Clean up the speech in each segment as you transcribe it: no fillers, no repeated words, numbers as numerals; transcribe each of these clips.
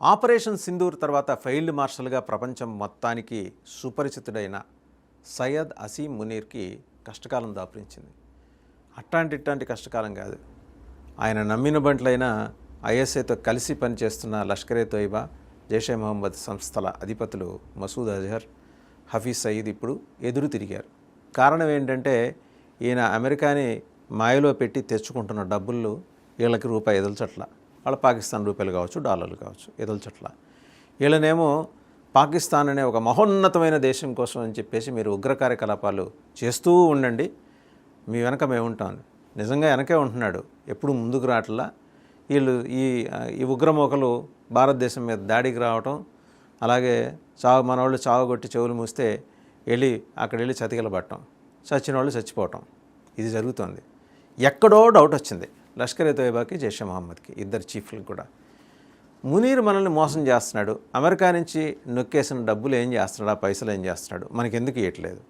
Operation Sindoor తర్వాత failed మార్షల్గా ప్రపంచం మొత్తానికి సుపరిచితుడైన సయ్యద్ అసీం మునీర్కి కష్టకాలం దాపురించింది. ఇట్లాంటి కష్టకాలం కాదు. ఆయన నమ్మిన బంట్లైన ఐఎస్ఐతో కలిసి పనిచేస్తున్న లష్కరే తోయిబా, జైషే మహమ్మద్ సంస్థల అధిపతులు మసూద్ అజహర్, హఫీజ్ సయీద్ ఇప్పుడు ఎదురు తిరిగారు. కారణం ఏంటంటే ఈయన అమెరికాని మాయలో పెట్టి తెచ్చుకుంటున్న డబ్బులు వీళ్ళకి రూపాయి ఎదల్చట్ల. వాళ్ళ పాకిస్తాన్ రూపాయలు కావచ్చు, డాలర్లు కావచ్చు, ఎదల్చట్ల. వీళ్ళనేమో పాకిస్తాన్ అనే ఒక మహోన్నతమైన దేశం కోసం అని చెప్పేసి మీరు ఉగ్ర కార్యకలాపాలు చేస్తూ ఉండండి, మీ వెనక మేము ఉంటాం. నిజంగా వెనకే ఉంటున్నాడు, ఎప్పుడు ముందుకు రావట్లా. వీళ్ళు ఈ ఉగ్రమోకలు భారతదేశం మీద దాడికి రావటం, అలాగే మన వాళ్ళు చావగొట్టి చెవులు మూస్తే అక్కడ వెళ్ళి చతికిలబట్టడం, చచ్చిన వాళ్ళు చచ్చిపోవటం, ఇది జరుగుతుంది. ఎక్కడో డౌట్ వచ్చింది లష్కరే తోయిబాకి, జైషే మహమ్మద్కి, ఇద్దరు చీఫ్లకు కూడా. మునీర్ మనల్ని మోసం చేస్తున్నాడు, అమెరికా నుంచి నొక్కేసిన డబ్బులు ఏం చేస్తున్నాడు, ఆ పైసలు ఏం చేస్తున్నాడు, మనకి ఎందుకు ఇవ్వట్లేదు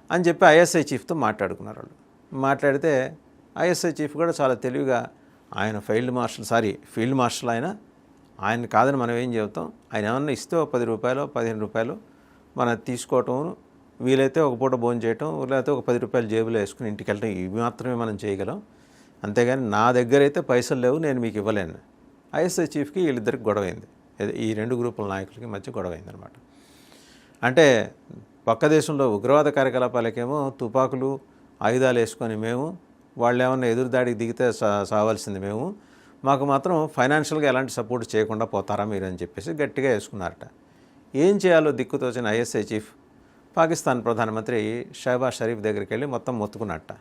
అని చెప్పి ఐఎస్ఐ చీఫ్తో మాట్లాడుకున్నారు వాళ్ళు. మాట్లాడితే ఐఎస్ఐ చీఫ్ కూడా చాలా తెలివిగా, ఆయన ఫీల్డ్ మార్షల్ ఆయన కాదని మనం ఏం చెబుతాం, ఆయన ఏమన్నా ఇస్తే ఒక 10 రూపాయలు 15 రూపాయలు మనం తీసుకోవటం, వీలైతే ఒక పూట భోజనం చేయటం, లేకపోతే ఒక 10 రూపాయలు జేబులో వేసుకుని ఇంటికి వెళ్ళటం, ఇవి మాత్రమే మనం చేయగలం. అంతేగాని నా దగ్గర అయితే పైసలు లేవు, నేను మీకు ఇవ్వలేను. ఐఎస్ఐ చీఫ్కి వీళ్ళిద్దరికి గొడవైంది, ఈ రెండు గ్రూపుల నాయకులకి మధ్య గొడవైంది అనమాట. అంటే పక్క దేశంలో ఉగ్రవాద కార్యకలాపాలకేమో తుపాకులు ఆయుధాలు వేసుకొని మేము, వాళ్ళు ఏమన్నా ఎదురుదాడికి దిగితే సావాల్సింది మేము, మాకు మాత్రం ఫైనాన్షియల్గా ఎలాంటి సపోర్ట్ చేయకుండా పోతారా మీరు అని చెప్పేసి గట్టిగా వేసుకున్నారట. ఏం చేయాలో దిక్కుతోచిన ఐఎస్ఐ చీఫ్ పాకిస్తాన్ ప్రధానమంత్రి షహబాజ్ షరీఫ్ దగ్గరికి వెళ్ళి మొత్తం మొత్తుకున్నట్ట.